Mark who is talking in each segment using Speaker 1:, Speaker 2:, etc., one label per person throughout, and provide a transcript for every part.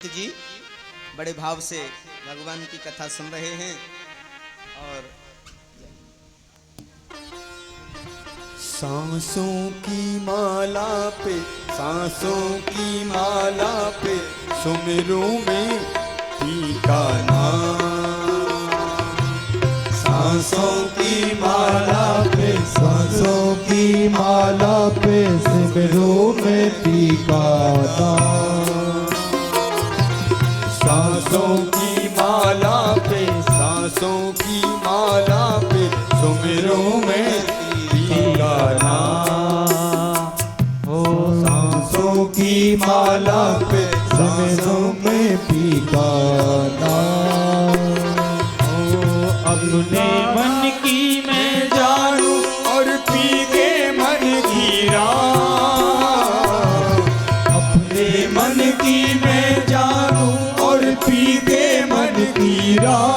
Speaker 1: जी बड़े भाव से भगवान की कथा सुन रहे हैं और
Speaker 2: सांसों की माला पे सांसों की माला पे सुमिरूं में टीका नाम। सांसों की माला पे सांसों की माला पे सुमिरूं में टीका नाम। सांसों की माला पे सांसों की माला पे सुमिरूं में टीका नाम। ओ सांसों की माला पे सांसों में टीका नाम। ओ अपने मन की मैं जानूं और पी के मन की राह। अपने मन की मैं जानूं और पी के मन की राह।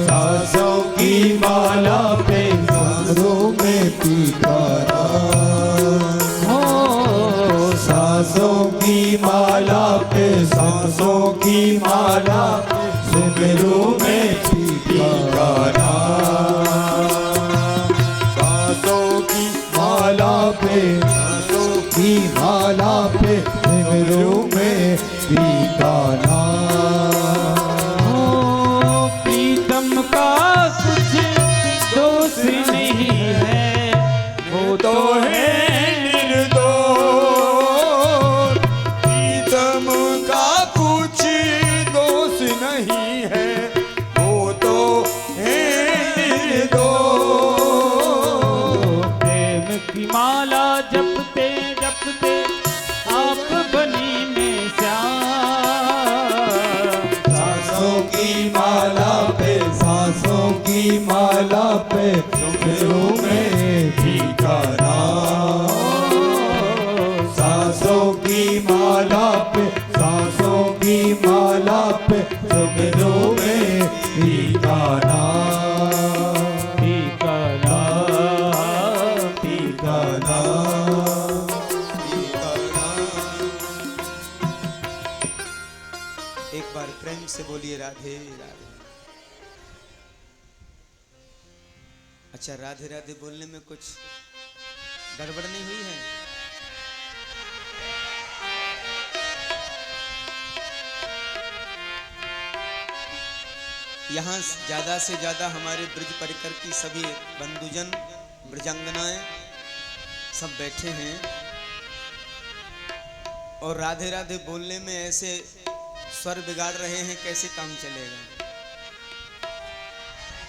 Speaker 2: सांसों की माला पे सांसों में टीका नाम। हो सांसों की माला पे सांसों की माला पे सुमिरूं में टीका नाम। सांसों की माला पे सांसों की माला पे सुमिरूं में टीका नाम।
Speaker 3: हो प्रीतम का कुछ दोष नहीं है, वो
Speaker 2: तो है निर्दोष। प्रीतम का कुछ दोष नहीं है, वो तो है निर्दोष।
Speaker 3: प्रेम की माला जपते जपते आप बनी में श्याम।
Speaker 2: सांसों की माला पे सांसों की माला पे सुमिरूं में टीका नाम। सांसों की माला पे सांसों की माला पे सुमिरूं में टीका नाम।
Speaker 3: टीका नाम,
Speaker 2: टीका नाम।
Speaker 1: एक बार प्रेम से बोलिए राधे राधे। अच्छा, राधे राधे बोलने में कुछ गड़बड़ नहीं हुई है? यहाँ ज्यादा से ज्यादा हमारे ब्रज परिकर की सभी बंधुजन ब्रजांगनाएं सब बैठे हैं और राधे राधे बोलने में ऐसे स्वर बिगाड़ रहे हैं, कैसे काम चलेगा?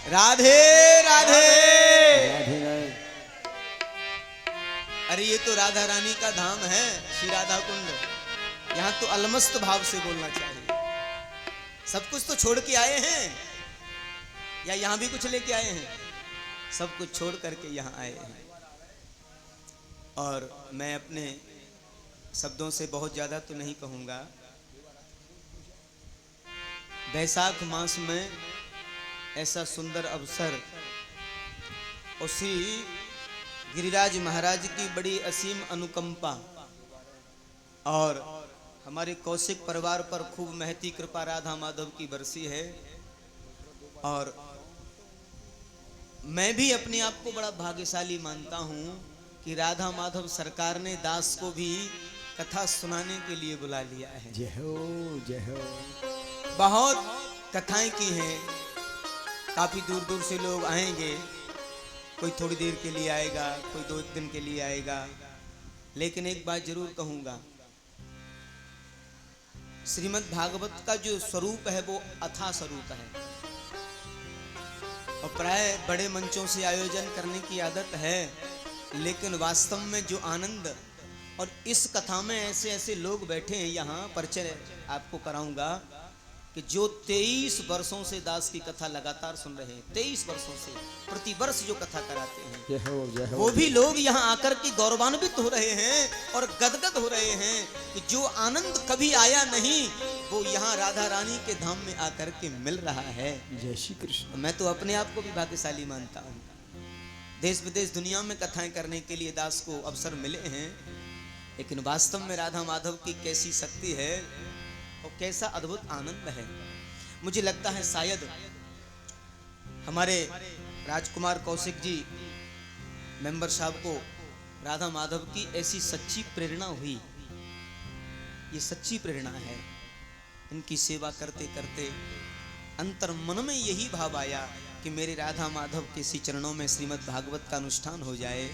Speaker 1: राधे राधे। अरे ये तो राधा रानी का धाम है, श्री राधा कुंड। यहाँ तो अलमस्त भाव से बोलना चाहिए। सब कुछ तो छोड़ के आए हैं, या यहाँ भी कुछ लेके आए हैं? सब कुछ छोड़ करके यहाँ आए हैं। और मैं अपने शब्दों से बहुत ज्यादा तो नहीं कहूँगा। बैसाख मास में ऐसा सुंदर अवसर और श्री गिरिराज महाराज की बड़ी असीम अनुकंपा और हमारे कौशिक परिवार पर खूब महती कृपा राधा माधव की बरसी है। और मैं भी अपने आप को बड़ा भाग्यशाली मानता हूँ कि राधा माधव सरकार ने दास को भी कथा सुनाने के लिए बुला लिया है।
Speaker 2: जय हो जय हो।
Speaker 1: बहुत कथाएं की हैं, काफी दूर दूर से लोग आएंगे। कोई थोड़ी देर के लिए आएगा, कोई 2 दिन के लिए आएगा, लेकिन एक बात जरूर कहूंगा, श्रीमद् भागवत का जो स्वरूप है वो अथाह स्वरूप है। और प्राय बड़े मंचों से आयोजन करने की आदत है, लेकिन वास्तव में जो आनंद, और इस कथा में ऐसे ऐसे लोग बैठे हैं। यहाँ परिचय आपको कराऊंगा कि जो 23 वर्षों से दास की कथा लगातार सुन रहे हैं, 23 वर्षों से प्रति वर्ष जो कथा कराते हैं,
Speaker 2: जय हो जय हो।
Speaker 1: वो भी लोग यहाँ आकर के गौरवान्वित हो रहे हैं और गदगद हो रहे हैं कि जो आनंद कभी आया नहीं वो यहाँ राधा रानी के धाम में आकर के मिल रहा है।
Speaker 2: जय श्री कृष्ण।
Speaker 1: मैं तो अपने आप को भी भाग्यशाली मानता हूँ। देश विदेश दुनिया में कथाएं करने के लिए दास को अवसर मिले हैं लेकिन वास्तव में राधा माधव की कैसी शक्ति है और कैसा अद्भुत आनंद है। मुझे लगता है शायद हमारे राजकुमार कौशिक जी मेंबर साहब को राधा माधव की ऐसी सच्ची प्रेरणा हुई। ये सच्ची प्रेरणा है। इनकी सेवा करते करते अंतर मन में यही भाव आया कि मेरे राधा माधव के इसी चरणों में श्रीमद् भागवत का अनुष्ठान हो जाए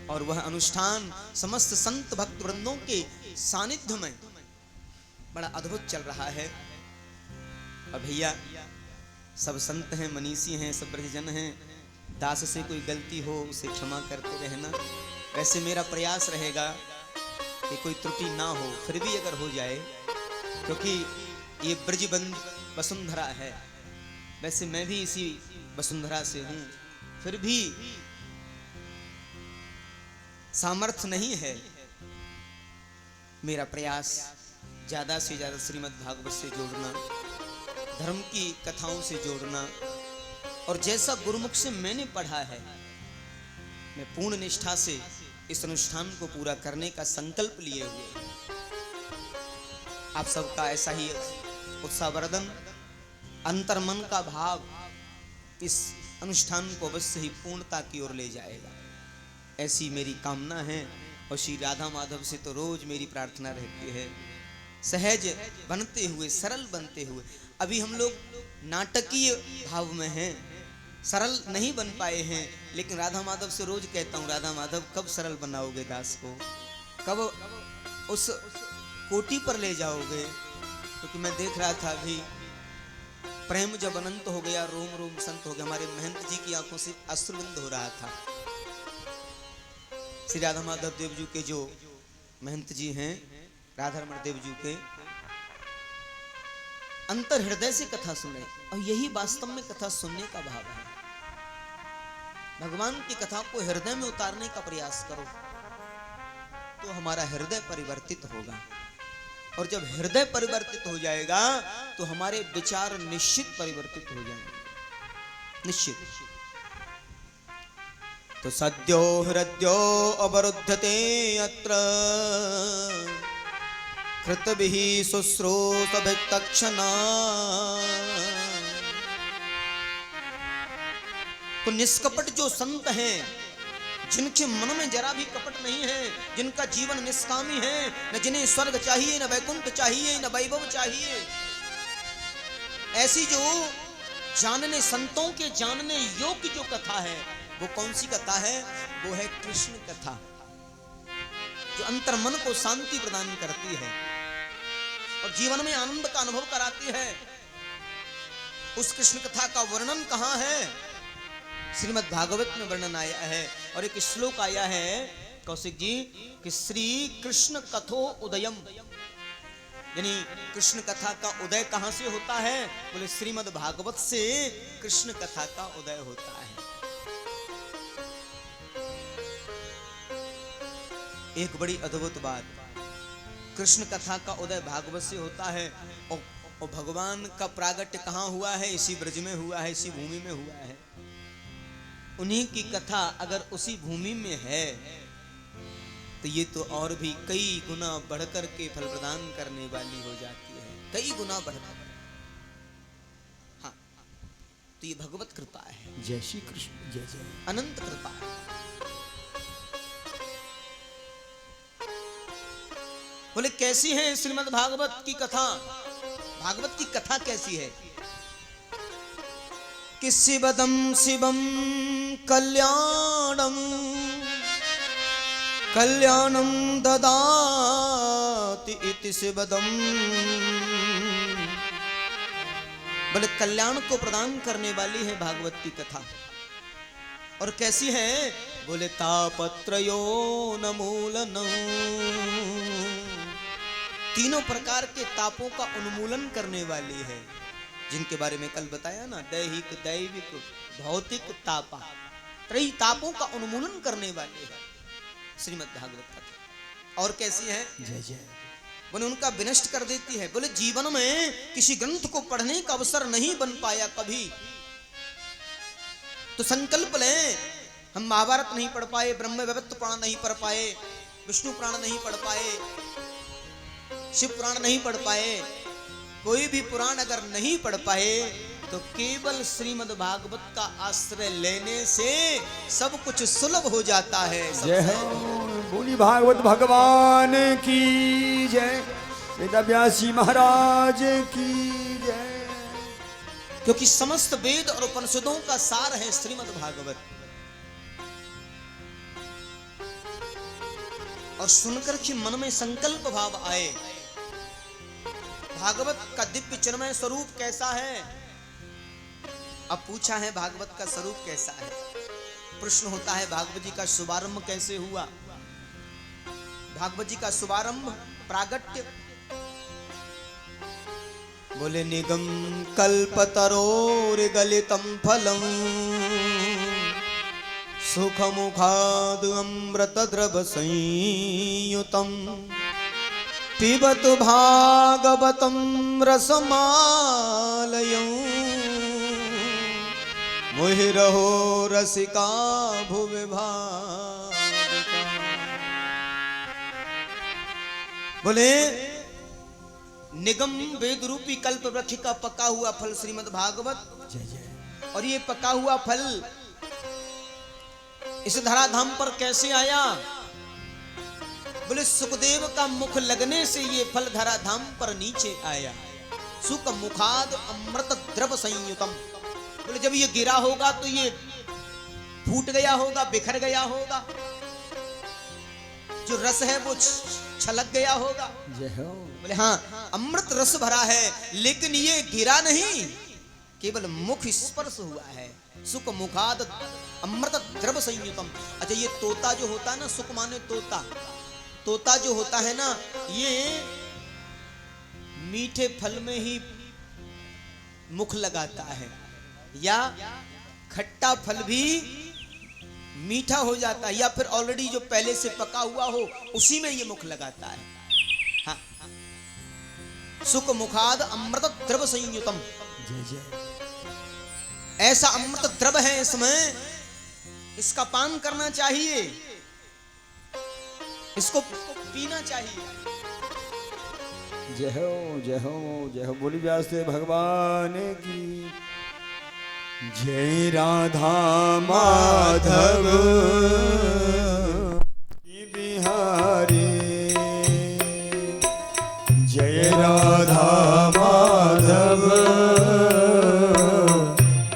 Speaker 1: और वह अनुष्ठान समस्त संत भक्त वृंदों के सानिध्य में बड़ा अद्भुत चल रहा है। अब भैया सब संत हैं, मनीषी हैं, सब ब्रजजन हैं, दास से कोई गलती हो उसे क्षमा करते रहना। वैसे मेरा प्रयास रहेगा कि कोई त्रुटि ना हो, फिर भी अगर हो जाए, क्योंकि ये ब्रजबंद वसुंधरा है। वैसे मैं भी इसी वसुंधरा से हूं, फिर भी सामर्थ्य नहीं है। मेरा प्रयास ज्यादा से ज्यादा श्रीमद् भागवत से जोड़ना, धर्म की कथाओं से जोड़ना, और जैसा गुरुमुख से मैंने पढ़ा है मैं पूर्ण निष्ठा से इस अनुष्ठान को पूरा करने का संकल्प लिए हुए। आप सबका ऐसा ही उत्साहवर्धन, अंतर्मन का भाव इस अनुष्ठान को अवश्य ही पूर्णता की ओर ले जाएगा, ऐसी मेरी कामना है। और श्री राधा माधव से तो रोज मेरी प्रार्थना रहती है, सहज बनते हुए, सरल बनते हुए। अभी हम लोग नाटकीय भाव में हैं, सरल नहीं बन पाए हैं, लेकिन राधा माधव से रोज कहता हूँ, राधा माधव कब सरल बनाओगे दास को, कब उस कोटि पर ले जाओगे। क्योंकि मैं देख रहा था अभी प्रेम जब अनंत हो गया, रोम रोम संत हो गया। हमारे महंत जी की आंखों से अश्रुबिंद हो रहा था। श्री राधा माधव देव जी के जो महंत जी हैं, राधा रमण देव जी के, अंतर हृदय से कथा सुने, और यही वास्तव में कथा सुनने का भाव है। भगवान की कथा को हृदय में उतारने का प्रयास करो तो हमारा हृदय परिवर्तित होगा, और जब हृदय परिवर्तित हो जाएगा तो हमारे विचार निश्चित परिवर्तित हो जाएंगे, निश्चित। तो सद्यो हृदयो अवरुद्धते अत्र कृतभिः शुश्रूषभिस्तक्षणा। तो निष्कपट जो संत हैं, जिनके मन में जरा भी कपट नहीं है, जिनका जीवन निष्कामी है, न जिन्हें स्वर्ग चाहिए, न वैकुंठ चाहिए, न वैभव चाहिए, ऐसी जो जानने, संतों के जानने योग्य जो कथा है, वो कौन सी कथा है? वो है कृष्ण कथा, जो अंतर मन को शांति प्रदान करती है और जीवन में आनंद का अनुभव कराती है। उस कृष्ण कथा का वर्णन कहाँ है? श्रीमद् भागवत में वर्णन आया है, और एक श्लोक आया है कौशिक जी कि श्री कृष्ण कथो उदयम, यानी कृष्ण कथा का उदय कहां से होता है? बोले श्रीमद् भागवत से कृष्ण कथा का उदय होता है। एक बड़ी अद्भुत बात, कृष्ण कथा का उदय भागवत से होता है, और भगवान का प्रागट्य कहाँ हुआ है? इसी ब्रज में हुआ है, इसी भूमि में हुआ है। उन्हीं की कथा अगर उसी भूमि में है तो ये तो और भी कई गुना बढ़कर के फल प्रदान करने वाली हो जाती है, कई गुना बढ़कर। हाँ, तो ये भगवत कृपा है।
Speaker 2: जय श्री कृष्ण, जय जय।
Speaker 1: अनंत कृपा है। बोले कैसी है श्रीमद् भागवत की कथा? भागवत की कथा कैसी है? कि शिवदम शिवम कल्याणम कल्याणम ददाति इति शिवदम। बोले कल्याण को प्रदान करने वाली है भागवत की कथा। और कैसी है? बोले तापत्रयो न मूलनम, तीनों प्रकार के तापों का उन्मूलन करने वाली है, जिनके बारे में कल बताया ना, दैहिक, दैविक, भौतिक तापा, त्रयी तापों का उन्मूलन करने वाली है श्रीमद् भागवत कथा। और कैसी है?
Speaker 2: जय जय।
Speaker 1: बोले उनका विनष्ट कर देती है। बोले जीवन में किसी ग्रंथ को पढ़ने का अवसर नहीं बन पाया कभी, तो संकल्प लें, हम महाभारत नहीं पढ़ पाए, ब्रह्म वैवर्त पुराण नहीं पढ़ पाए, विष्णु पुराण नहीं पढ़ पाए, शिव पुराण नहीं पढ़ पाए, कोई भी पुराण अगर नहीं पढ़ पाए तो केवल श्रीमद् भागवत का आश्रय लेने से सब कुछ सुलभ हो जाता है।
Speaker 2: जय हो। बोली भागवत भगवान की जय। वेद व्यास जी महाराज की जय।
Speaker 1: क्योंकि समस्त वेद और उपनिषदों का सार है श्रीमद् भागवत। और सुनकर के मन में संकल्प भाव आए, भागवत का दिव्य चिन्मय स्वरूप कैसा है। अब पूछा है भागवत का स्वरूप कैसा है। प्रश्न होता है भागवत जी का शुभारंभ कैसे हुआ। भागवत जी का शुभारंभ प्रागट्य, बोले निगम कल्पतरोर गलितम फलम सुख मुखाद अमृत द्रव संयुतम पिबत भागवतम रसमालयं मोहि रहो रसिका भुवि भावुका। बोले निगम वेद रूपी कल्प वृक्ष का पका हुआ फल श्रीमद् भागवत।
Speaker 2: जय जय।
Speaker 1: और ये पका हुआ फल इस धराधाम पर कैसे आया। बोले सुखदेव का मुख लगने से ये फल धराधाम पर नीचे आया। सुख मुखाद अमृत द्रव संयुतम। बोले जब ये गिरा होगा तो ये फूट गया होगा, बिखर गया होगा, जो रस है वो छलक गया होगा।
Speaker 2: जय हो।
Speaker 1: बोले हाँ अमृत रस भरा है, लेकिन ये गिरा नहीं, केवल मुख स्पर्श हुआ है। सुख मुखाद अमृत द्रव संयुतम। अच्छा ये तोता जो होता है ना, सुख माने तोता, तोता जो होता है ना, ये मीठे फल में ही मुख लगाता है, या खट्टा फल भी मीठा हो जाता है, या फिर ऑलरेडी जो पहले से पका हुआ हो उसी में ये मुख लगाता है। हाँ सुख मुखाद अमृत द्रव संयुतम।
Speaker 2: जय जय।
Speaker 1: ऐसा अमृत द्रव है इसमें, इसका पान करना चाहिए, इसको पीना चाहिए।
Speaker 2: जय हो जय हो जय हो। बोली व्यास भगवान की जय। राधा माधव बिहारी जय राधा माधव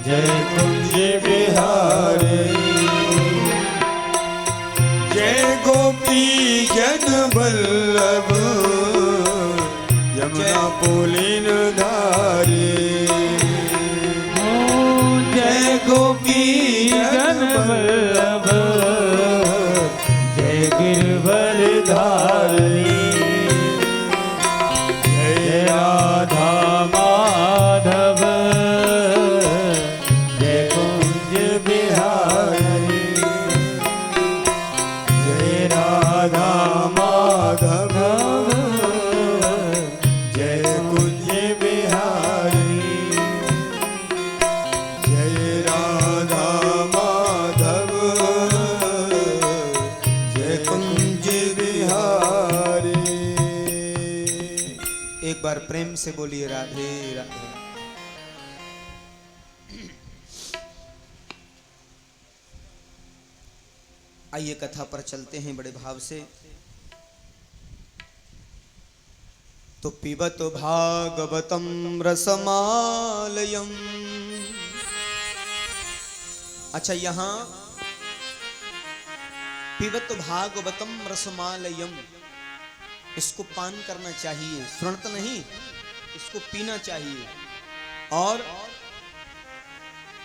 Speaker 2: जय कुंज बिहारी जय गोपी जन वल्लभ यमुना पुलिन धारी
Speaker 3: जय गोपी जन वल्लभ जय गिरवर धारी जय राधा माधव जय कुंज बिहारी
Speaker 2: जय राधा माधव जय कुंज बिहारी जय राधा माधव जय कुंज बिहारी।
Speaker 1: एक बार प्रेम से बोलिए राधे राधे। आइए कथा पर चलते हैं बड़े भाव से। तो पिबत भागवतम रसमालयम। अच्छा यहां पिबत भागवतम रसमालयम, इसको पान करना चाहिए, सुनत नहीं, इसको पीना चाहिए। और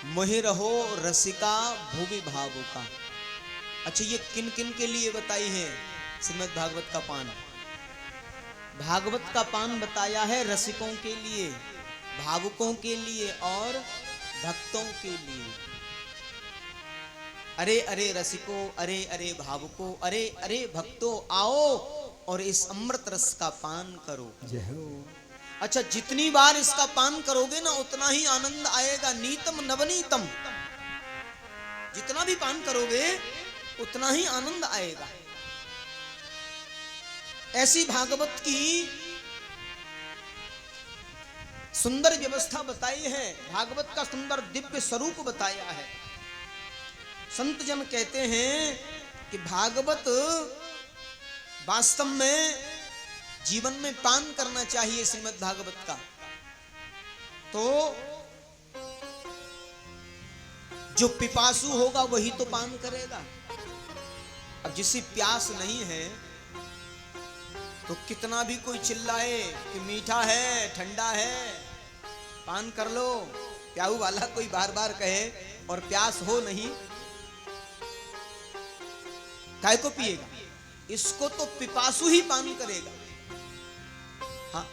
Speaker 1: मोहि रहो रसिका भुवि भावुका। अच्छा ये किन किन के लिए बताई है श्रीमद् भागवत का पान। भागवत का पान बताया है रसिकों के लिए, भावुकों के लिए और भक्तों के लिए। अरे अरे रसिको, अरे अरे भावुको, अरे अरे भक्तों, आओ और इस अमृत रस का पान करो।
Speaker 2: जय हो।
Speaker 1: अच्छा जितनी बार इसका पान करोगे ना उतना ही आनंद आएगा। नीतम नवनीतम, जितना भी पान करोगे उतना ही आनंद आएगा। ऐसी भागवत की सुंदर व्यवस्था बताई है, भागवत का सुंदर दिव्य स्वरूप बताया है। संत जन कहते हैं कि भागवत वास्तव में जीवन में पान करना चाहिए श्रीमद् भागवत का। तो जो पिपासु होगा वही तो पान करेगा। अब जिसे प्यास नहीं है तो कितना भी कोई चिल्लाए कि मीठा है, ठंडा है, पान कर लो, प्याऊ वाला कोई बार बार कहे और प्यास हो नहीं, काय को पिएगा? इसको तो पिपासु ही पान करेगा। हाँ,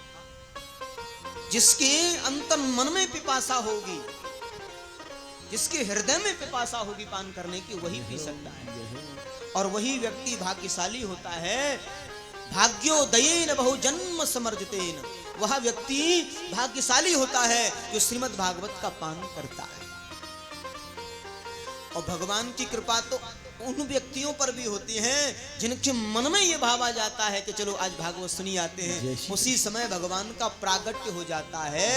Speaker 1: जिसके अंतर मन में पिपासा होगी, जिसके हृदय में पिपासा होगी पान करने की, वही पी सकता है। और वही व्यक्ति भाग्यशाली होता है। भाग्योदयेन बहुजन्म समर्जितेन, वह व्यक्ति भाग्यशाली होता है जो श्रीमद् भागवत का पान करता है। और भगवान की कृपा तो उन व्यक्तियों पर भी होती है जिनके मन में ये भाव आ जाता है कि चलो आज भागवत सुनी आते हैं, उसी समय भगवान का प्रागट्य हो जाता है।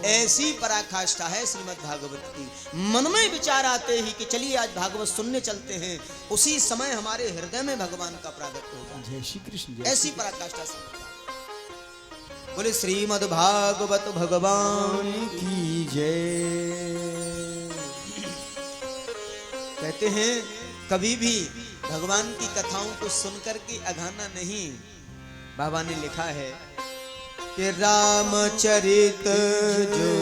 Speaker 1: ऐसी पराकाष्ठा है श्रीमद् भागवत की। मन में विचार आते ही कि चलिए आज भागवत सुनने चलते हैं, उसी समय हमारे हृदय में भगवान का प्रागट्य हो जाता है।
Speaker 2: जय श्री कृष्ण।
Speaker 1: ऐसी पराकाष्ठा से बोले श्रीमद् भागवत भगवान
Speaker 2: की जय।
Speaker 1: कहते हैं कभी भी भगवान की कथाओं को सुनकर के अघाना नहीं। बाबा ने लिखा है कि रामचरित जो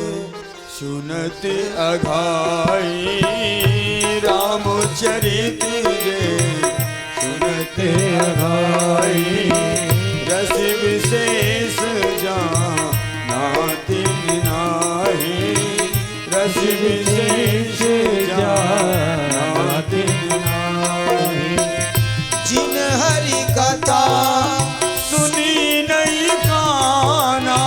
Speaker 2: सुनत अघाई, रामचरित जे सुनत अघाई, रस विशेष जानाति नाही, रस विशेष जानाति नाही।
Speaker 1: जिन हरि कथा
Speaker 2: सुनी नहीं काना,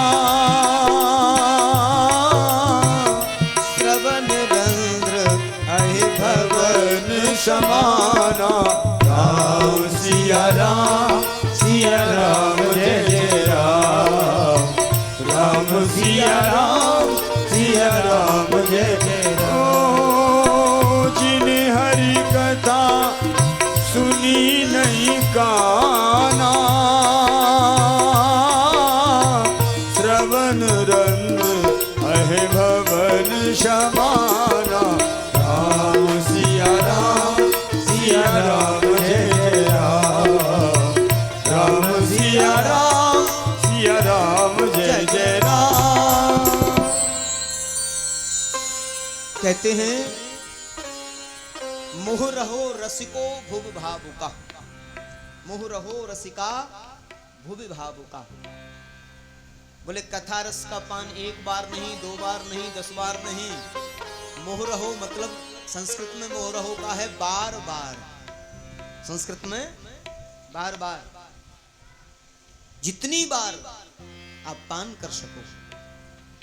Speaker 1: श्रवण रंध्र
Speaker 2: अहि भवन समाना। राम सिया राम, सिया राम जय जय राम, राम सिया राम, सिया राम जय जय राम। जिन हरि कथा सुनी नहीं काना, श्रवण रंग अहे भवन समाना। राम सिया राम, सिया राम जय जय राम, राम सिया राम, सिया राम जय जय राम।
Speaker 1: कहते हैं मोह रहो रसिको भुव भावुका, मोह रहो रसिका भुव भावुका। बोले कथा रस का पान एक बार नहीं, दो बार नहीं, 10 बार नहीं। मोह रहो मतलब संस्कृत में मोह रहो का है बार बार, संस्कृत में बार बार। जितनी बार आप पान कर सको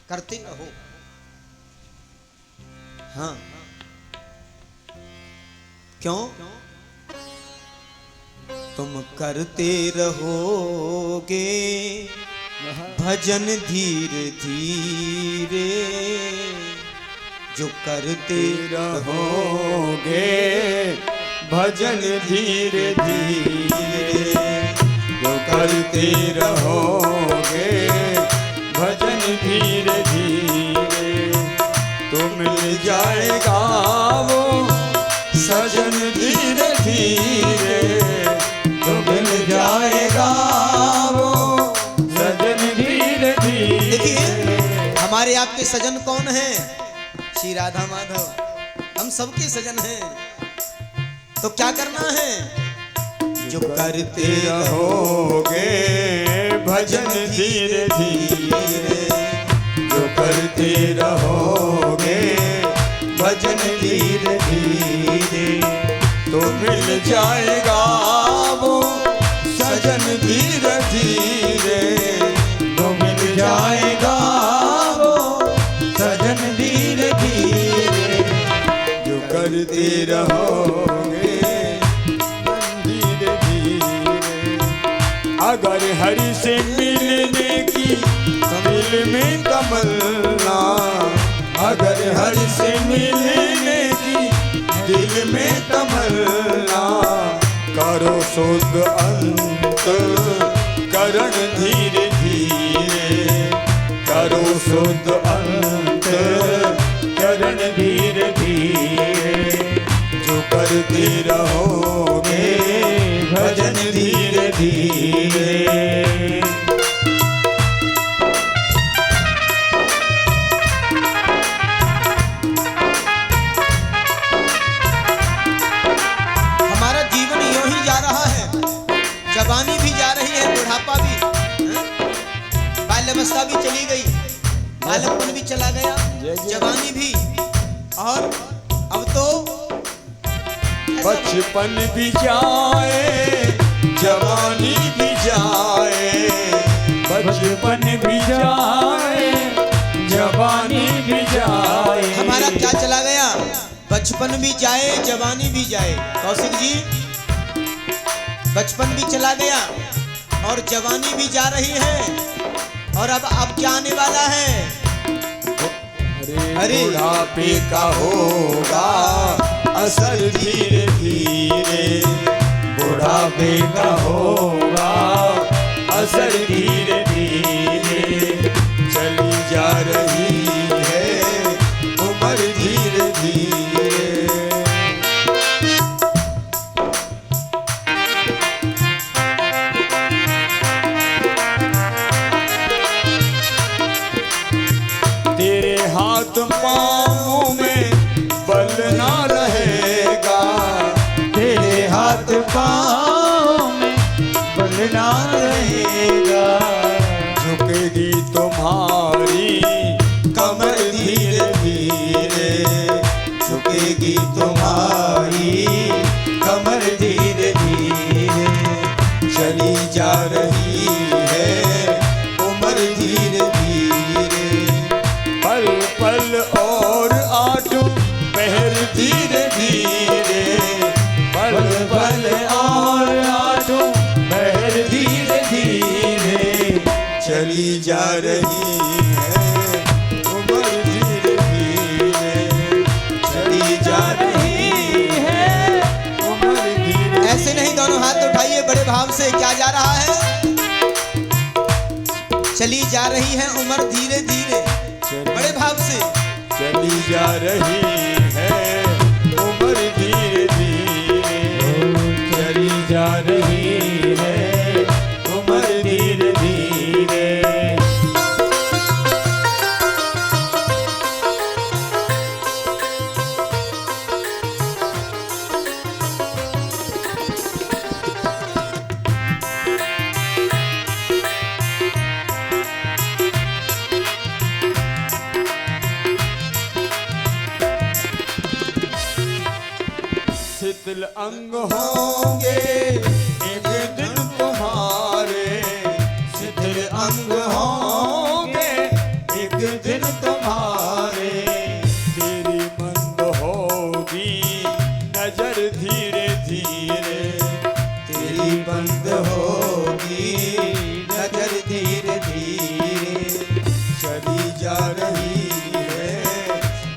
Speaker 1: करते रहो। हाँ, क्यों? तुम करते रहोगे भजन धीरे धीरे, जो करते
Speaker 2: रहोगे भजन धीरे धीरे, जो करते रहोगे भजन धीरे धीरे, तो मिल जाएगा वो सजन धीरे धीरे, तो मिल जाएगा वो सजन धीरे धीरे।
Speaker 1: देखिए हमारे आपके सजन कौन हैं? श्री राधा माधव, हम सबके सजन हैं। तो क्या करना है?
Speaker 2: जो करते रहोगे भजन धीरे धीरे, जो करते रहोगे भजन धीरे धीरे, तो मिल जाएगा वो सजन धीरे धीरे, तो मिल जाएगा वो सजन धीरे धीरे। जो करते रहोगे धीरे धीरे, अगर हर से मिलने की दिल में तमन्ना, करो शुद्ध अंत करण धीरे धीरे, करो शुद्ध अंत
Speaker 3: करण धीरे धीरे,
Speaker 2: जो करते रहोगे भजन धीरे धीरे।
Speaker 1: हमारा जीवन यूं ही जा रहा है, जवानी भी जा रही है, बुढ़ापा भी, बाल्यावस्था भी चली गई, बालकपन भी चला गया, जवानी भी, और अब तो
Speaker 2: बचपन भी जाए जवानी भी जाए,
Speaker 3: बचपन भी जाए जवानी भी जाए।
Speaker 1: हमारा क्या चला गया? बचपन भी जाए जवानी भी जाए। कौशिक जी, बचपन भी चला गया और जवानी भी जा रही है, और अब क्या आने वाला है?
Speaker 2: अरे बुढ़ापे का होगा असर धीरे धीरे, बुढ़ापे का होगा असर धीरे धीरे, चली जा रही है उम्र धीरे धीरे। तेरे हाथ पाँव में बल ना रहेगा,
Speaker 3: तेरे हाथ पाँव में बल ना रहेगा,
Speaker 2: झुकेगी तुम्हारी कमर धीरे धीरे, झुकेगी तुम्हारी कमर धीरे धीरे, चली जा रही है उम्र धीरे धीरे। पल पल और आटो पहर धीरे धीरे, पल पल और आटो पहर धीरे धीरे, चली जा रही है उम्र धीरे धीरे, चली जा रही है उम्र धीरे।
Speaker 1: ऐसे नहीं, दोनों हाथ उठाइए बड़े भाव से। क्या जा रहा है? चली जा रही है उम्र धीरे धीरे, बड़े भाव से।
Speaker 2: चली जा रही है उम्र धीरे धीरे, चली जा रही है उम्र धीरे धीरे। शिथिल अंग होंगे एक दिन तुम्हारे, शिथिल अंग होंगे एक दिन तुम्हारे, तेरी मंद होगी नजर धीरे धीरे, तेरी बंद होगी नजर धीरे धीरे, चली जा रही है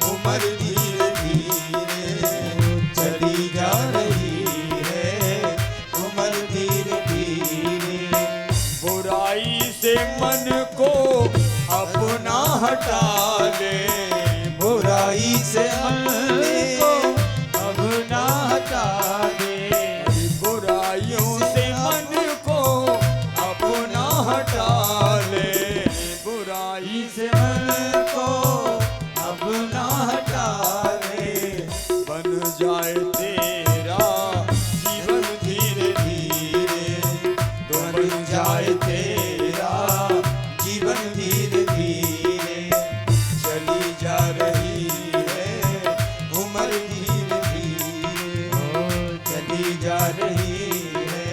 Speaker 2: उम्र धीरे धीरे, चली जा रही है उम्र धीरे धीरे। बुराई से मन को अपना हटा ले, बुराई से मन को अपना हटा ले, बुराइयों से मन को अपना हटा ले, बुराई से मन को अपना हटा ले, बन जाए तेरा जीवन धीरे धीरे, तो बन जाए तेरा जीवन धीरे धीरे, चली जा रही है उम्र धीरे धीरे, चली जा रही है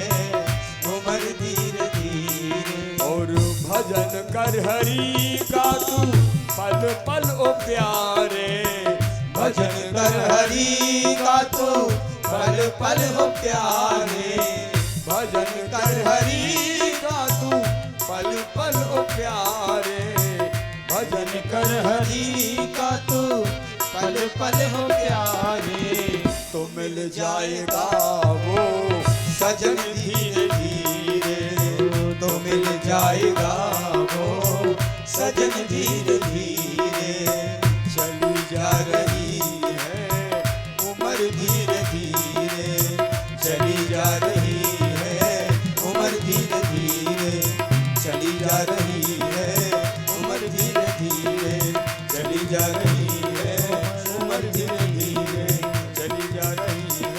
Speaker 2: उम्र धीरे धीरे। और भजन कर हरि का तू पल पल ओ प्यारे, भजन कर हरि का तू पल पल हो प्यारे, भजन कर हरि का तू पल पल ओ प्यारे, भजन कर हरि का तू
Speaker 3: पल हो प्यारे,
Speaker 2: तो मिल जाएगा वो
Speaker 3: सजन धीरे धीरे, तो मिल जाएगा वो सजन धीरे धीरे।
Speaker 2: चली जा रही
Speaker 3: है उम्र धीरे धीरे, चली जा रही है उम्र धीरे धीरे, चली जा रही है उम्र धीरे धीरे, चली जा रही है उम्र धीरे धीरे, चली जा रही है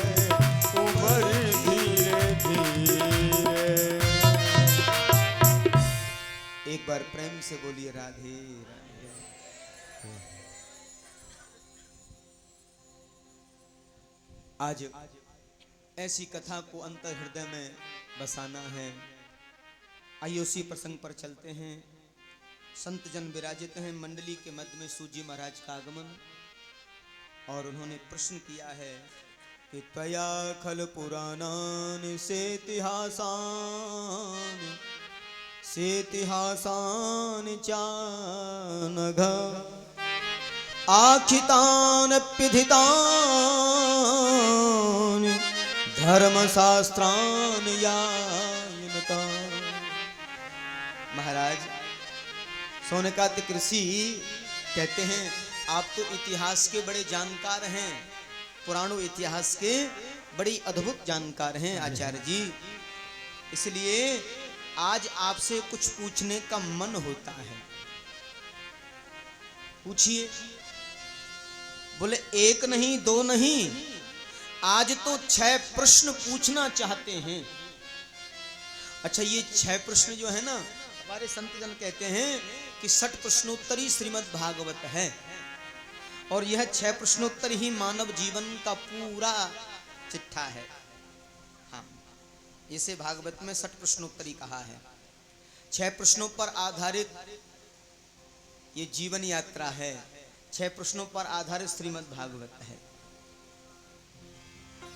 Speaker 3: उम्र धीरे धीरे।
Speaker 1: एक बार प्रेम से बोलिए राधे राधे। आज ऐसी कथा को अंतर हृदय में बसाना है। आइए उसी प्रसंग पर चलते हैं। संत जन विराजित हैं मंडली के मध्य में सूजी महाराज का आगमन, और उन्होंने प्रश्न किया है कि त्वया खल पुराणान सेतिहासान चानघ आखितान पिधितान धर्मशास्त्रान यायनता। महाराज सोनकादिक ऋषि कहते हैं आप तो इतिहास के बड़े जानकार हैं, पुराणों इतिहास के बड़ी अद्भुत जानकार हैं आचार्य जी, इसलिए आज आपसे कुछ पूछने का मन होता है। पूछिए। बोले एक नहीं दो नहीं, आज तो 6 प्रश्न पूछना चाहते हैं। अच्छा, ये 6 प्रश्न जो है ना, हमारे संत जन कहते हैं कि 60 प्रश्नोत्तरी श्रीमद् भागवत है, और यह 6 प्रश्नोत्तर ही मानव जीवन का पूरा चिट्ठा है। हाँ, इसे भागवत में 60 प्रश्नोत्तरी कहा है। 6 प्रश्नों पर आधारित ये जीवन यात्रा है, 6 प्रश्नों पर आधारित श्रीमद् भागवत है।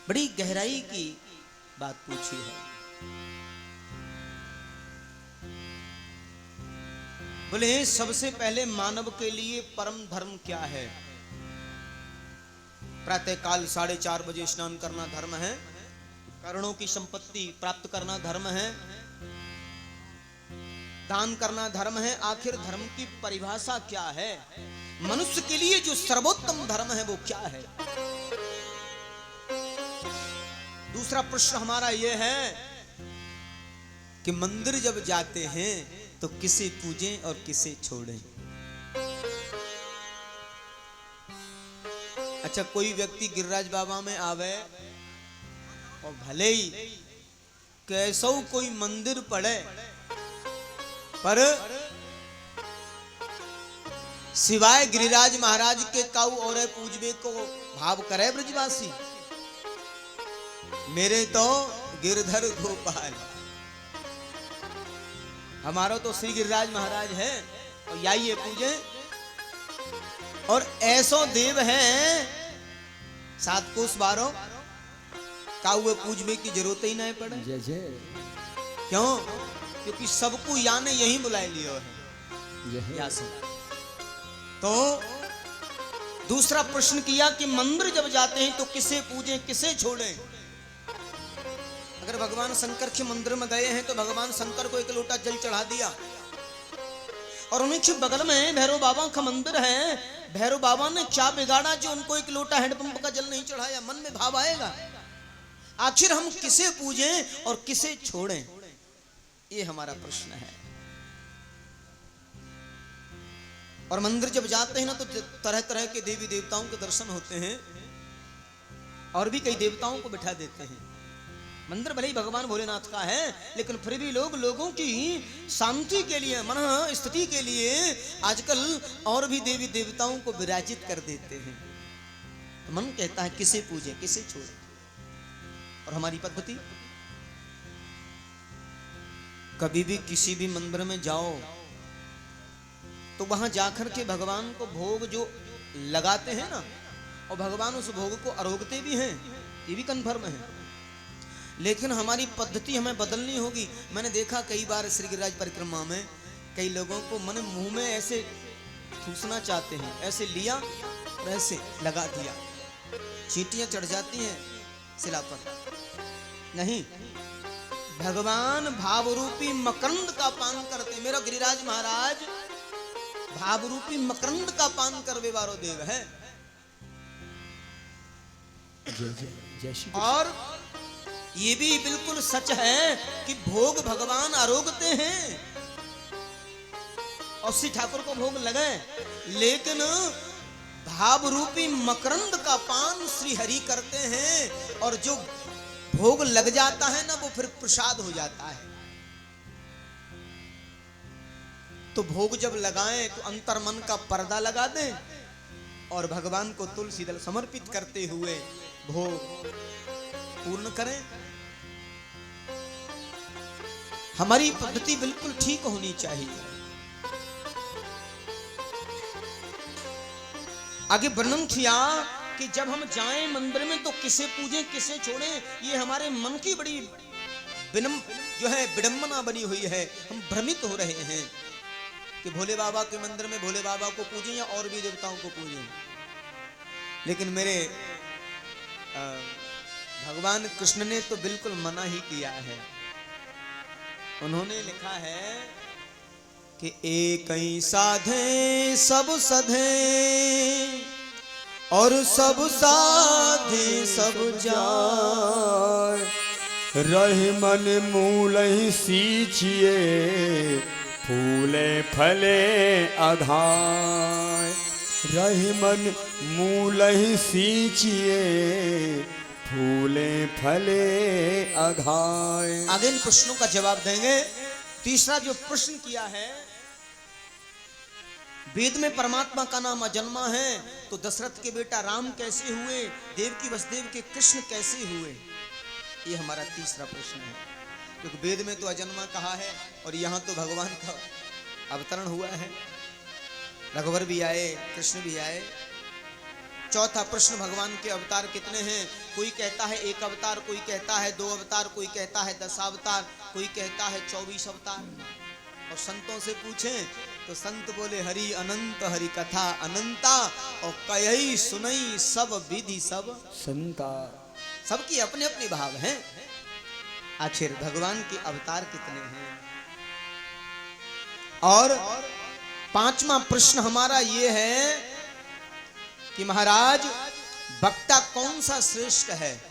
Speaker 1: बड़ी गहराई की बात पूछी है। बोले सबसे पहले मानव के लिए परम धर्म क्या है? प्रातः काल 4:30 बजे स्नान करना धर्म है, करोड़ों की संपत्ति प्राप्त करना धर्म है, दान करना धर्म है। आखिर धर्म की परिभाषा क्या है? मनुष्य के लिए जो सर्वोत्तम धर्म है वो क्या है? दूसरा प्रश्न हमारा यह है कि मंदिर जब जाते हैं तो किसे पूजें और किसे छोड़ें। अच्छा, कोई व्यक्ति गिरिराज बाबा में आवे और भले ही कैसो कोई मंदिर पड़े, पर सिवाय गिरिराज महाराज के काऊ और पूजबे को भाव करे ब्रजवासी। मेरे तो गिरधर गोपाल, हमारा तो श्री गिरिराज महाराज है, और आइए पूजे। और ऐसो देव हैं 7 कोस 12 काऊ पूजबे की जरूरत ही नहीं पड़े। क्यों? क्योंकि सबको याने यही बुलाए लियो है। या तो दूसरा प्रश्न किया कि मंदिर जब जाते हैं तो किसे पूजें किसे छोड़ें। अगर भगवान शंकर के मंदिर में गए हैं तो भगवान शंकर को 1 लोटा जल चढ़ा दिया, और उन्हीं के बगल में भैरव बाबा का मंदिर है, भैरव बाबा ने क्या बिगाड़ा जो उनको 1 लोटा हैंडपंप का जल नहीं चढ़ाया? मन में भाव आएगा। आखिर हम किसे पूजें और किसे छोड़ें, ये हमारा प्रश्न है। और मंदिर जब जाते हैं ना तो तरह तरह के देवी देवताओं के दर्शन होते हैं, और भी कई देवताओं को बिठा देते हैं। मंदिर भले ही भगवान भोलेनाथ का है, लेकिन फिर भी लोगों की शांति के लिए, मन स्थिति के लिए आजकल और भी देवी देवताओं को विराजित कर देते हैं। तो मन कहता है किसे पूजे किसे छोड़े। और हमारी पद्धति, कभी भी किसी भी मंदिर में जाओ तो वहां जाकर के भगवान को भोग जो लगाते हैं ना, और भगवान उस भोग को आरोगते भी हैं, ये भी कन्फर्म है। लेकिन हमारी पद्धति हमें बदलनी होगी। मैंने देखा कई बार श्री गिरिराज परिक्रमा में कई लोगों को मन मुंह में ऐसे ठूसना चाहते हैं, ऐसे लिया और ऐसे लगा दिया, चींटियां चढ़ जाती हैं शिला पर। नहीं, भगवान भावरूपी मकरंद का पान करते। मेरा गिरिराज महाराज भावरूपी मकरंद का पान कर व्यवहारो देव है।
Speaker 2: जय श्री
Speaker 1: और ये भी बिल्कुल सच है कि भोग भगवान आरोगते हैं और श्री ठाकुर को भोग लगे, लेकिन भाव रूपी मकरंद का पान श्री हरि करते हैं और जो भोग लग जाता है ना वो फिर प्रसाद हो जाता है। तो भोग जब लगाएं तो अंतर मन का पर्दा लगा दें और भगवान को तुलसी दल समर्पित करते हुए भोग पूर्ण करें। हमारी पद्धति बिल्कुल ठीक होनी चाहिए। आगे वर्णन किया कि जब हम जाएं मंदिर में तो किसे पूजें किसे छोड़ें, ये हमारे मन की बड़ी विडंबना बनी हुई है। हम भ्रमित हो रहे हैं कि भोले बाबा के मंदिर में भोले बाबा को पूजें या और भी देवताओं को पूजें, लेकिन मेरे भगवान कृष्ण ने तो बिल्कुल मना ही किया है। उन्होंने लिखा है कि एक ही साधे सब सधे और सब साधे सब जाय,
Speaker 2: रहे मन मूल ही सींचिए फूले फले आधाय, रहे मन मूल ही सींचिए फूले फले आघाय।
Speaker 1: आगे इन प्रश्नों का जवाब देंगे। तीसरा जो प्रश्न किया है, वेद में परमात्मा का नाम अजन्मा है तो दशरथ के बेटा राम कैसे हुए, देवकी वसुदेव के कृष्ण कैसे हुए, ये हमारा तीसरा प्रश्न है। क्योंकि वेद में तो अजन्मा कहा है और यहाँ तो भगवान का अवतरण हुआ है, रघुवर भी आए कृष्ण भी आए। चौथा प्रश्न, भगवान के अवतार कितने हैं? कोई कहता है 1 अवतार, कोई कहता है 2 अवतार, कोई कहता है 10 अवतार, कोई कहता है 24 अवतार। और संतों से पूछें तो संत बोले हरि अनंत, हरि कथा अनंता, और कयई सुनई सब विधि सब
Speaker 2: संता।
Speaker 1: सबकी अपने अपने भाव हैं। आखिर भगवान के अवतार कितने हैं? और 5वां प्रश्न हमारा ये है कि महाराज वक्ता कौन सा श्रेष्ठ है,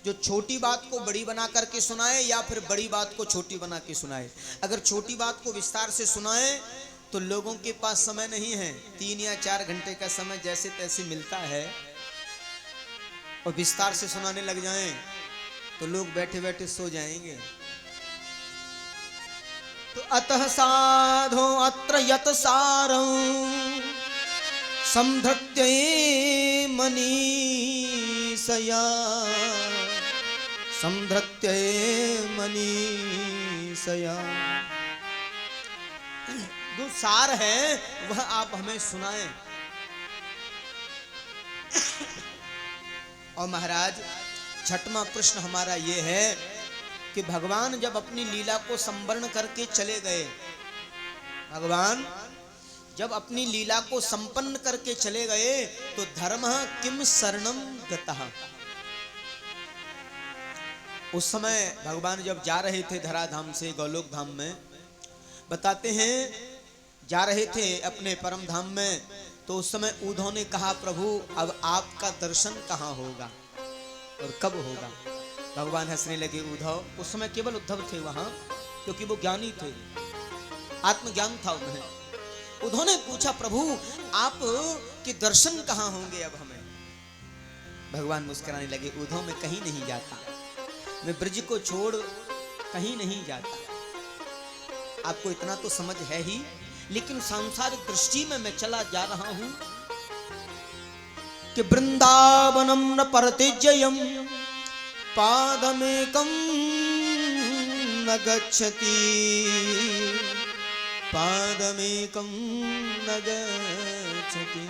Speaker 1: जो छोटी बात को बड़ी बना करके सुनाए या फिर बड़ी बात को छोटी बना के सुनाए। अगर छोटी बात को विस्तार से सुनाए तो लोगों के पास समय नहीं है, 3 या 4 घंटे का समय जैसे तैसे मिलता है, और विस्तार से सुनाने लग जाएं तो लोग बैठे बैठे सो जाएंगे। तो अतः साधो अत्र यत सारं समधत्ये मनीषया, समधत्ये मनीषया। जो सार है वह आप हमें सुनाएं। और महाराज 6वां प्रश्न हमारा ये है कि भगवान जब अपनी लीला को संवर्ण करके चले गए, भगवान जब अपनी लीला को संपन्न करके चले गए तो धर्म किम शरणम गतः। उस समय भगवान जब जा रहे थे धराधाम से गोलोक धाम में, बताते हैं जा रहे थे अपने परम धाम में, तो उस समय उद्धव ने कहा प्रभु अब आपका दर्शन कहाँ होगा और कब होगा। भगवान हंसने लगे। उद्धव, उस समय केवल उद्धव थे वहां, क्योंकि वो ज्ञानी थे, आत्मज्ञान था उन्हें। उद्धव ने पूछा प्रभु आप के दर्शन कहाँ होंगे अब हमें। भगवान मुस्कुराने लगे। उद्धव, मैं कहीं नहीं जाता, मैं ब्रज को छोड़ कहीं नहीं जाता। आपको इतना तो समझ है ही, लेकिन सांसारिक दृष्टि में मैं चला जा रहा हूं कि वृंदावनम न परतेजयम पादमेकम न गच्छति, पादमेकम न गच्छति।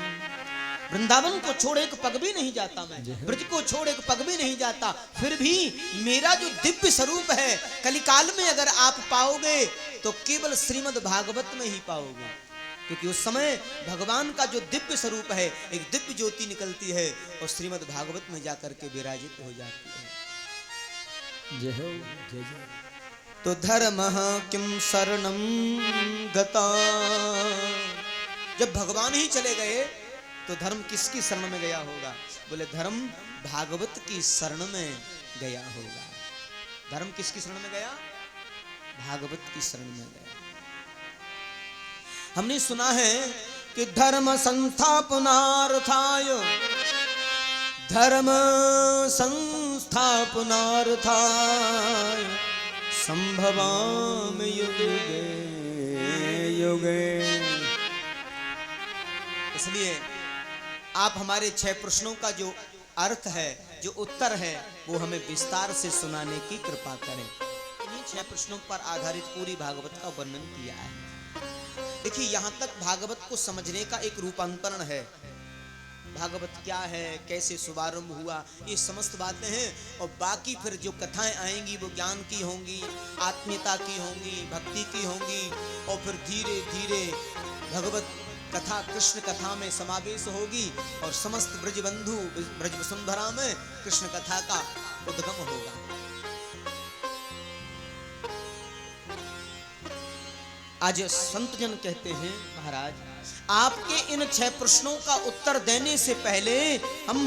Speaker 1: वृंदावन को छोड़ एक पग भी नहीं जाता मैं, ब्रज को छोड़ एक पग भी नहीं जाता। फिर भी मेरा जो दिव्य स्वरूप है कलिकाल में अगर आप पाओगे तो केवल श्रीमद् भागवत में ही पाओगे। क्योंकि उस समय भगवान का जो दिव्य स्वरूप है, एक दिव्य ज्योति निकलती है और श्रीमद् भागवत में जाकर के विराजित हो जाती है।
Speaker 2: जय हो, जय जय।
Speaker 1: तो धर्म किम शरणम गता, जब भगवान ही चले गए तो धर्म किसकी शरण में गया होगा? बोले धर्म भागवत की शरण में गया होगा। धर्म किसकी शरण में गया? भागवत की शरण में गया। हमने सुना है कि धर्म संस्थापनार्थाय, धर्म संस्थापनार्थाय संभवामि युगे युगे। इसलिए आप हमारे 6 प्रश्नों का जो अर्थ है, जो उत्तर है, वो हमें विस्तार से सुनाने की कृपा करें। इन्हीं 6 प्रश्नों पर आधारित पूरी भागवत का वर्णन किया है। देखिए, यहाँ तक भागवत को समझने का एक रूपांतरण है। भागवत क्या है, कैसे शुभारंभ हुआ, ये समस्त बातें हैं। और बाकी फिर जो कथाएं आएंगी वो ज्ञान की होंगी, आत्मीयता की होंगी, भक्ति की होंगी। और फिर धीरे धीरे भगवत कथा, कृष्ण कथा में समावेश होगी और समस्त ब्रजबंधु, ब्रज वसुंधरा में कृष्ण कथा का उद्गम होगा। आज संत जन कहते हैं, महाराज आपके इन 6 प्रश्नों का उत्तर देने से पहले हम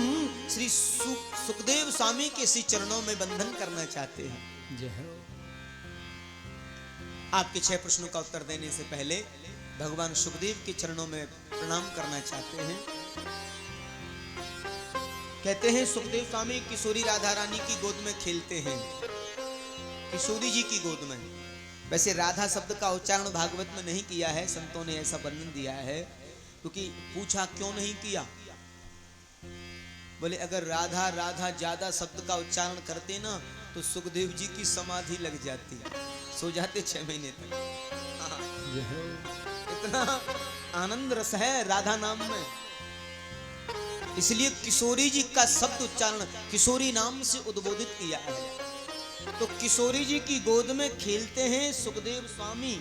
Speaker 1: श्री सुखदेव स्वामी के श्री चरणों में बंधन करना चाहते हैं।
Speaker 2: जय हो।
Speaker 1: आपके 6 प्रश्नों का उत्तर देने से पहले भगवान सुखदेव के चरणों में प्रणाम करना चाहते हैं। कहते हैं सुखदेव स्वामी किशोरी राधा रानी की गोद में खेलते हैं, किशोरी जी की गोद में। वैसे राधा शब्द का उच्चारण भागवत में नहीं किया है, संतों ने ऐसा वर्णन दिया है। क्योंकि पूछा क्यों नहीं किया? बोले अगर राधा राधा ज्यादा शब्द का उच्चारण करते ना तो सुखदेव जी की समाधि लग जाती, सो जाते 6 महीने तक। इतना आनंद रस है राधा नाम में, इसलिए किशोरी जी का शब्द उच्चारण किशोरी नाम से उद्बोधित किया है। तो किशोरी जी की गोद में खेलते हैं सुखदेव स्वामी।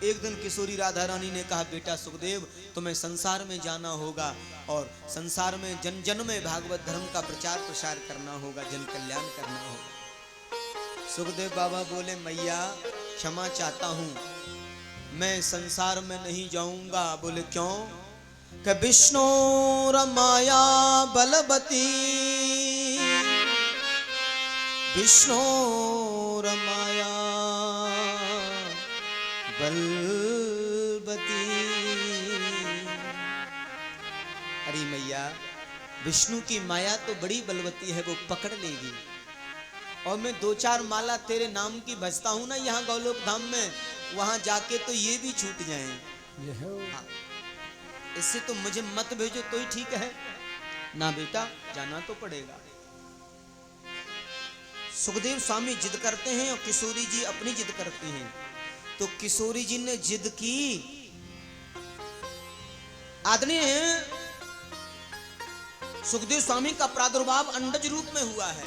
Speaker 1: एक दिन किशोरी राधा रानी ने कहा, बेटा सुखदेव तुम्हें संसार में जाना होगा और संसार में जन जन में भागवत धर्म का प्रचार प्रसार करना होगा, जन कल्याण करना होगा। सुखदेव बाबा बोले, मैया क्षमा चाहता हूं, मैं संसार में नहीं जाऊंगा। बोले क्यों? कि विष्णु रमाया बलवती, विष्णु रमाया बलवती। अरे मैया, विष्णु की माया तो बड़ी बलवती है, वो पकड़ लेगी। और मैं 2-4 माला तेरे नाम की भजता हूं ना यहाँ गौलोक धाम में, वहां जाके तो ये भी छूट जाएं। हाँ। इससे तो मुझे मत भेजो तो ही ठीक है ना बेटा, जाना तो पड़ेगा। सुखदेव स्वामी जिद करते हैं और किशोरी जी अपनी जिद करती हैं। तो किशोरी जी ने जिद की। आदरणीय सुखदेव स्वामी का प्रादुर्भाव अंडज रूप में हुआ है।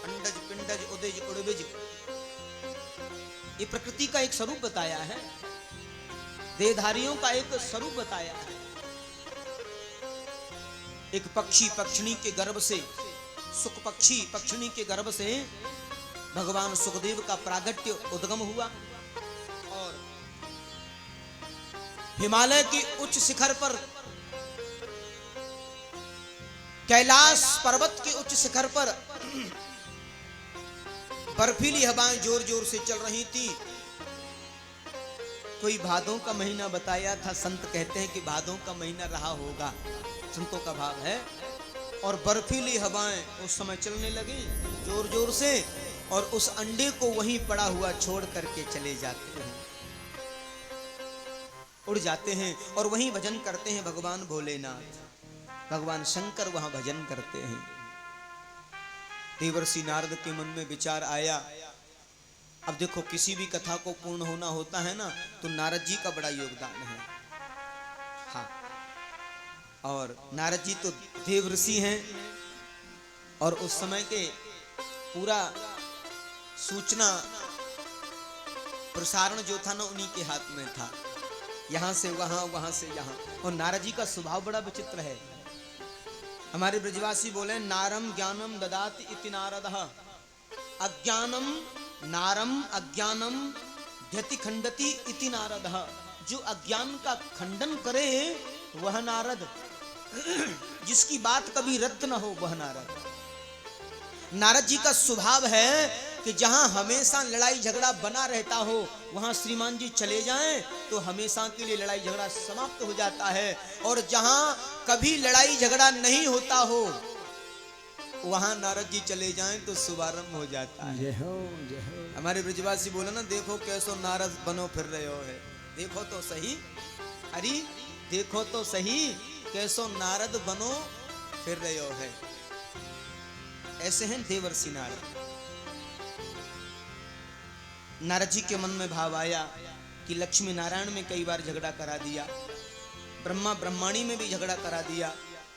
Speaker 1: अंडज, पिंडज, उदज, उड़विज, ये प्रकृति का एक स्वरूप बताया है, देहधारियों का एक स्वरूप बताया है। एक पक्षी पक्षिणी के गर्भ से, सुख पक्षी पक्षिणी के गर्भ से भगवान सुखदेव का प्रागट्य उद्गम हुआ और हिमालय की उच्च शिखर पर, कैलाश पर्वत के उच्च शिखर पर बर्फीली हवाएं जोर जोर से चल रही थी। कोई भादों का महीना बताया था, संत कहते हैं कि भादों का महीना रहा होगा, संतों का भाव है। और बर्फीली हवाएं उस समय चलने लगी जोर जोर से, और उस अंडे को वहीं पड़ा हुआ छोड़ करके चले जाते हैं, उड़ जाते हैं और वहीं भजन करते हैं भगवान भोलेनाथ, भगवान शंकर वहां भजन करते हैं। देवर्षि नारद के मन में विचार आया, अब देखो किसी भी कथा को पूर्ण होना होता है ना तो नारद जी का बड़ा योगदान है। हाँ, और नारद जी तो देव ऋषि हैं और उस समय के पूरा सूचना प्रसारण जो था ना उन्हीं के हाथ में था। यहां से वहां, वहां से यहां। और नारद जी का स्वभाव बड़ा विचित्र है। हमारे ब्रजवासी बोले नारम ज्ञानम ददाति इति नारदः, अज्ञानम नारम अज्ञानम ध्यति खंडति इति नारदः। जो अज्ञान का खंडन करे वह नारद, जिसकी बात कभी रद्द न हो वह नारद। नारद जी का स्वभाव है कि जहां हमेशा लड़ाई झगड़ा बना रहता हो वहां श्रीमान जी चले जाएं तो हमेशा के लिए लड़ाई झगड़ा समाप्त हो जाता है, और जहां कभी लड़ाई झगड़ा नहीं होता हो वहां नारद जी चले जाएं तो शुभारंभ हो जाता है।
Speaker 2: जय हो जय हो।
Speaker 1: हमारे ब्रजवासी बोले ना, देखो कैसो नारद बनो फिर रहे हो है, देखो तो सही, अरे देखो तो सही कैसो नारद बनो फिर रहे हो है। ऐसे हैं देवर्षि नारद। नारद जी के मन में भाव आया कि लक्ष्मी नारायण में कई बार झगड़ा करा दिया, ब्रह्मा ब्रह्माणी में भी झगड़ा करा दिया,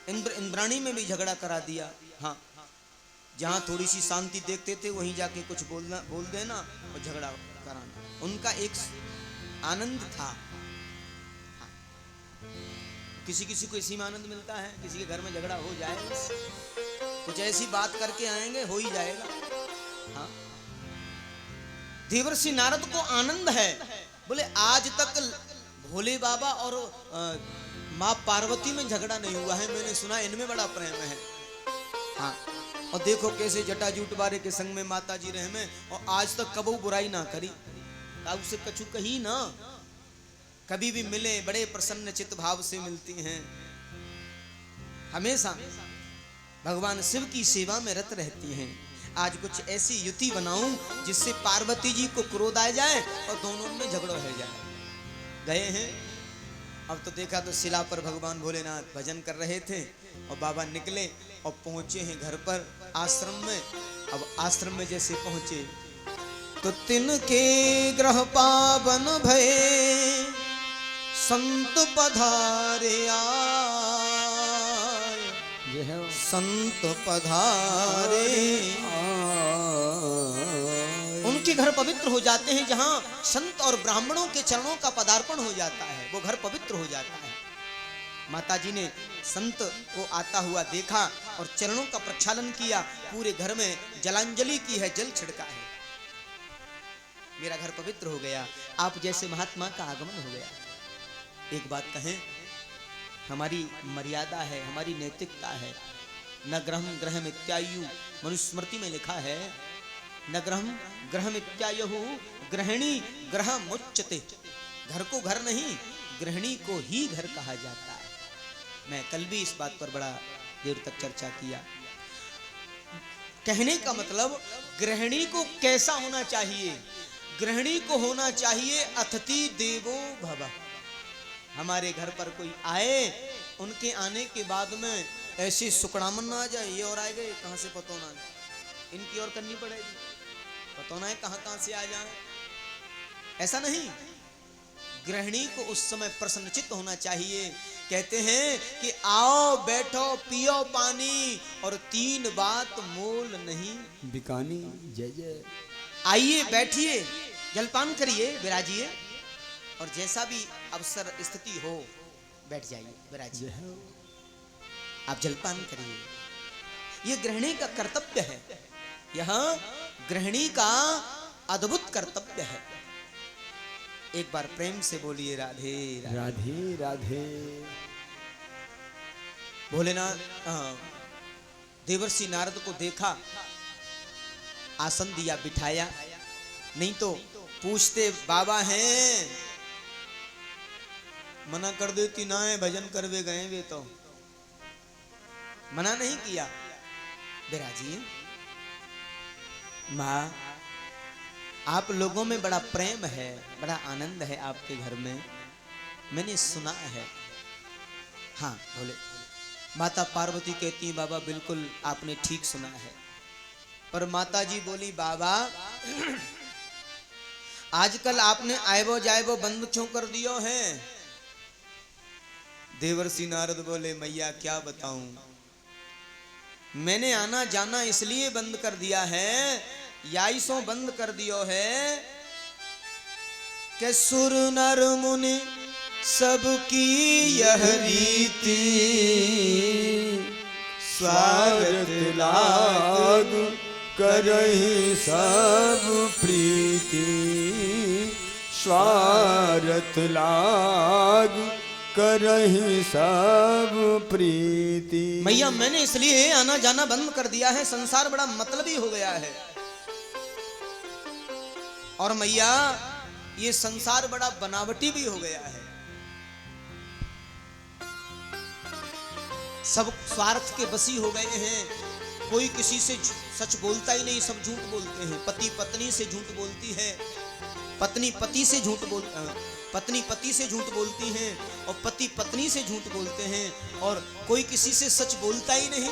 Speaker 1: इंद्र इंद्राणी में भी झगड़ा करा दिया। हाँ, जहां थोड़ी सी शांति देखते थे वहीं जाके कुछ बोल देना और झगड़ा कराना, उनका एक आनंद था। हाँ। किसी किसी को इसी में आनंद मिलता है, किसी के घर में झगड़ा हो जाए, कुछ ऐसी बात करके आएंगे हो ही जाएगा। हाँ, देवर्षि नारद को आनंद है। बोले आज तक भोले बाबा और माँ पार्वती में झगड़ा नहीं हुआ है, मैंने सुना इनमें बड़ा प्रेम है। हाँ, और देखो कैसे जटाजूट बारे के संग में माता जी रहे में, और आज तक कबू बुराई ना करी, काऊ से कछु कही ना, कभी भी मिले बड़े प्रसन्न चित्त भाव से मिलती हैं, हमेशा भगवान शिव की सेवा में रत रहती हैं। आज कुछ ऐसी युति बनाऊं जिससे पार्वती जी को क्रोध आ जाए और दोनों में झगड़ा हो जाए। गए हैं, अब तो देखा तो शिला पर भगवान भोलेनाथ भजन कर रहे थे और बाबा निकले और पहुंचे हैं घर पर आश्रम में। अब आश्रम में जैसे पहुंचे तो तिनके ग्रह पावन भये संत पधारे आए, संत पधारे उनके घर पवित्र हो जाते हैं। जहां संत और ब्राह्मणों के चरणों का पदार्पण हो जाता है वो घर पवित्र हो जाता है। माता जी ने संत को आता हुआ देखा और चरणों का प्रक्षालन किया, पूरे घर में जलांजलि की है, जल छिड़का है, मेरा घर पवित्र हो गया, आप जैसे महात्मा का आगमन हो गया। एक बात कहें, हमारी मर्यादा है, हमारी नैतिकता है। न ग्रहम ग्रहम इत्यायु, मनुस्मृति में लिखा है न ग्रहम ग्रहम इत्यायु गृहिणी ग्रह मुच्यते। घर को घर नहीं, गृहिणी को ही घर कहा जाता है। मैं कल भी इस बात पर बड़ा देर तक चर्चा किया। कहने का मतलब गृहिणी को कैसा होना चाहिए? गृहिणी को होना चाहिए अतिथि देवो भव। हमारे घर पर कोई आए, उनके आने के बाद में ऐसी सुकड़ामन ना आ जाए, ये और आए गए कहां से पतो ना, इनकी और करनी पड़ेगी, पतो ना है कहां से आ जाए, ऐसा नहीं। गृहिणी को उस समय प्रसन्नचित्त होना चाहिए। कहते हैं कि आओ बैठो पियो पानी और तीन बात मोल नहीं
Speaker 2: बिकानी। जय जय।
Speaker 1: आइए बैठिए, जलपान करिए, विराजिए, और जैसा भी अवसर स्थिति हो बैठ जाइए, विराजिए, आप जलपान करिए। यह गृहिणी का कर्तव्य है, यह गृहिणी का अद्भुत कर्तव्य है। एक बार प्रेम से बोलिए राधे राधे
Speaker 2: राधे राधे।
Speaker 1: भोलेनाथ देवर्षि नारद को देखा, आसन दिया, बिठाया, नहीं तो पूछते बाबा हैं, मना कर देती ना है, भजन करवे गए वे तो मना नहीं किया। बिराजिए, माँ आप लोगों में बड़ा प्रेम है, बड़ा आनंद है आपके घर में, मैंने सुना है। हाँ बोले, माता पार्वती कहती है बाबा बिल्कुल आपने ठीक सुना है। पर माता जी बोली बाबा आजकल आपने आयबो जायबो बंद क्यों कर दियो है? देवर्षि नारद बोले मैया क्या बताऊं, मैंने आना जाना इसलिए बंद कर दिया है, याईसों बंद कर दियो है कि सुर नर मुनि सबकी यह रीति
Speaker 2: स्वार्थ लाग करहि सब प्रीति, स्वार्थ लाग करहि सब प्रीति।
Speaker 1: मैया मैंने इसलिए आना जाना बंद कर दिया है, संसार बड़ा मतलबी हो गया है। और मैया ये संसार बड़ा बनावटी भी हो गया है। सब स्वार्थ के बसी हो गए हैं। कोई किसी से सच बोलता ही नहीं, सब झूठ बोलते हैं। पति पत्नी से झूठ बोलती है, पत्नी पति से पत्नी पति से झूठ बोलती है, और पति पत्नी से झूठ बोलते हैं, और कोई किसी से सच बोलता ही नहीं।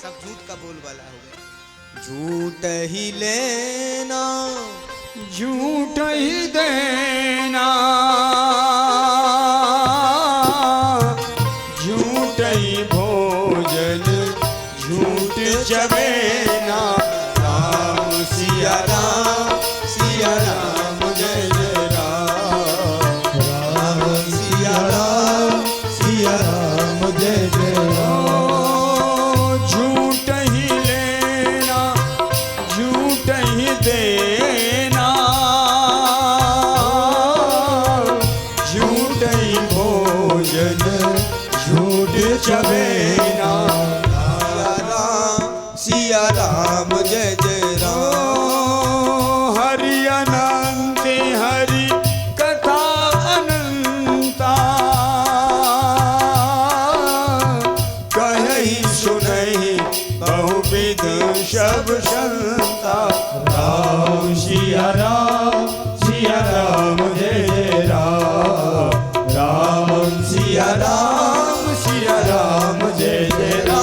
Speaker 1: सब झूठ का बोलबाला हो गया। झूठ ही लेना
Speaker 2: झूठ ही देना, झूठ ही भोजन झूठ चबेना। राम सिया राम सिया राम जय जय राम, राम सिया राम सिया राम जय जय राम। झूठ ही लेना झूठ ही देना, झूठ ही भोजन झूठ चबेना।
Speaker 3: सिया राम जय जय राम।
Speaker 2: हरि अनंत हरि कथा अनंता, कहि सुनहि बहुविध सब संता। राम सिया राम जय जय राम, राम सिया राम जय जय राम।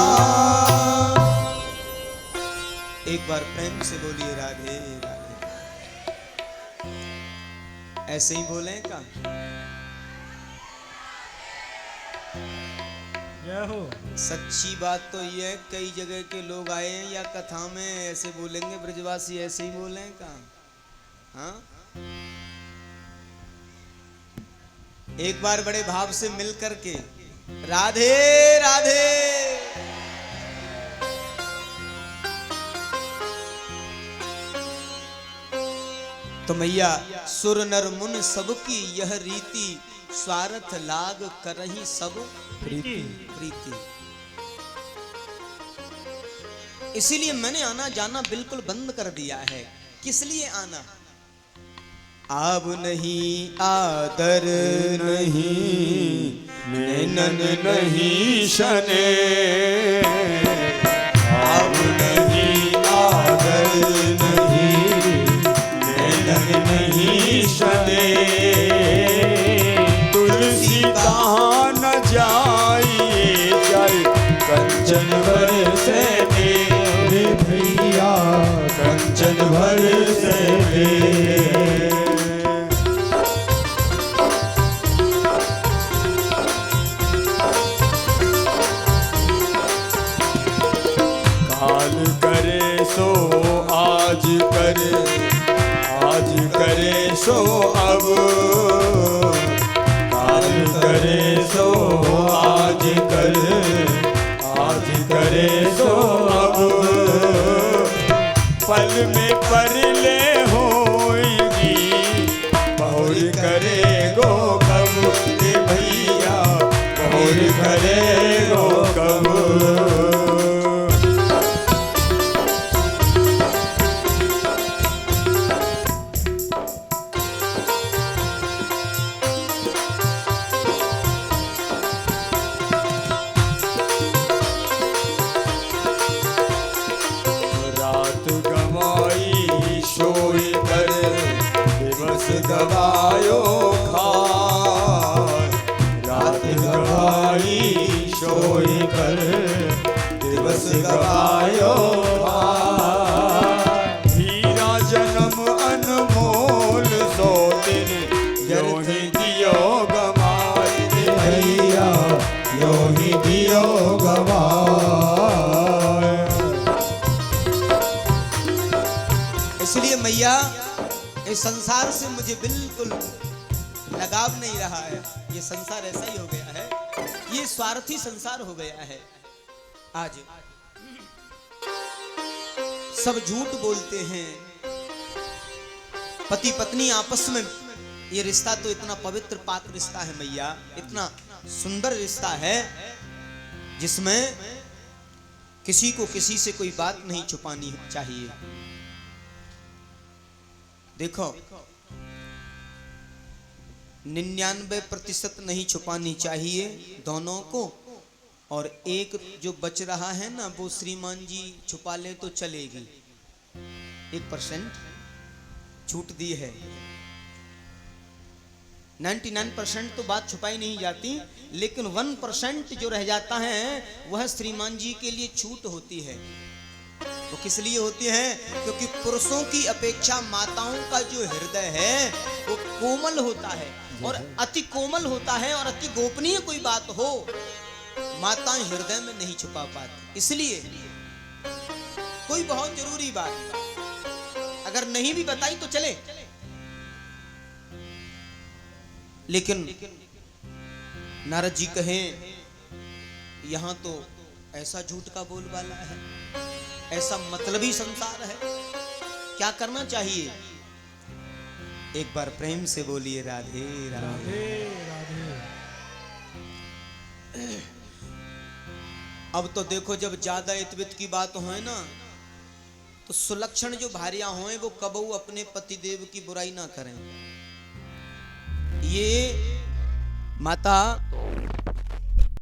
Speaker 1: एक बार प्रेम से बोलिए राधे राधे। ऐसे ही बोले का? सच्ची बात तो ये है, कई जगह के लोग आए हैं या कथा में ऐसे बोलेंगे, ब्रजवासी ऐसे ही बोले का? हाँ, एक बार बड़े भाव से मिल करके राधे राधे। तो मैया सुर नर मुन सबकी यह रीति, स्वार्थ लाग करहि सब प्रीति प्रीति। इसीलिए मैंने आना जाना बिल्कुल बंद कर दिया है। किस लिए आना? आब नहीं आदर
Speaker 2: नहीं नैनन नहीं शने, अब नहीं आदर नहीं नैनन नहीं शने। तुलसी कहाँ न जाइए जल कंचन भर से मेरे भैया, कंचन भर से मेरे। काल करे सो आज करे, आज करे सो अब, काल करे सो आज करे, आज करे सो अब। पल में परले होगी बहुर करे गो कब, ए भैया बहुर करे गो कब। सोई कर दिवस गवायो खार, रात गवाई सोई कर दिवस गवायो खार। हीरा जन्म अनमोल सो दिन यो ही दियो गवाए, भैया यो ही दियो गवाए।
Speaker 1: इसलिए मैया इस संसार से मुझे बिल्कुल लगाव नहीं रहा है। ये संसार ऐसा ही हो गया है, ये स्वार्थी संसार हो गया है। आज सब झूठ बोलते हैं। पति पत्नी आपस में, ये रिश्ता तो इतना पवित्र पाक रिश्ता है मैया, इतना सुंदर रिश्ता है जिसमें किसी को किसी से कोई बात नहीं छुपानी चाहिए। देखो 99% नहीं छुपानी चाहिए दोनों को, और एक जो बच रहा है ना वो श्रीमान जी छुपा ले तो चलेगी। 1% छूट दी है। 99% तो बात छुपाई नहीं जाती, लेकिन 1% जो रह जाता है वह श्रीमान जी के लिए छूट होती है। वो किस लिए होती है? क्योंकि पुरुषों की अपेक्षा माताओं का जो हृदय है वो कोमल होता है, और अति कोमल होता है, और अति गोपनीय कोई बात हो माताएं हृदय में नहीं छुपा पाती। इसलिए कोई बहुत जरूरी बात अगर नहीं भी बताई तो चले, लेकिन नारद जी कहें यहां तो ऐसा झूठ का बोलबाला है, ऐसा मतलबी संसार है, क्या करना चाहिए? एक बार प्रेम से बोलिए राधे राधे। अब तो देखो जब ज्यादा इतवित की बात हो ना तो सुलक्षण जो भार्या हों वो कबहू अपने पतिदेव की बुराई ना करें। ये माता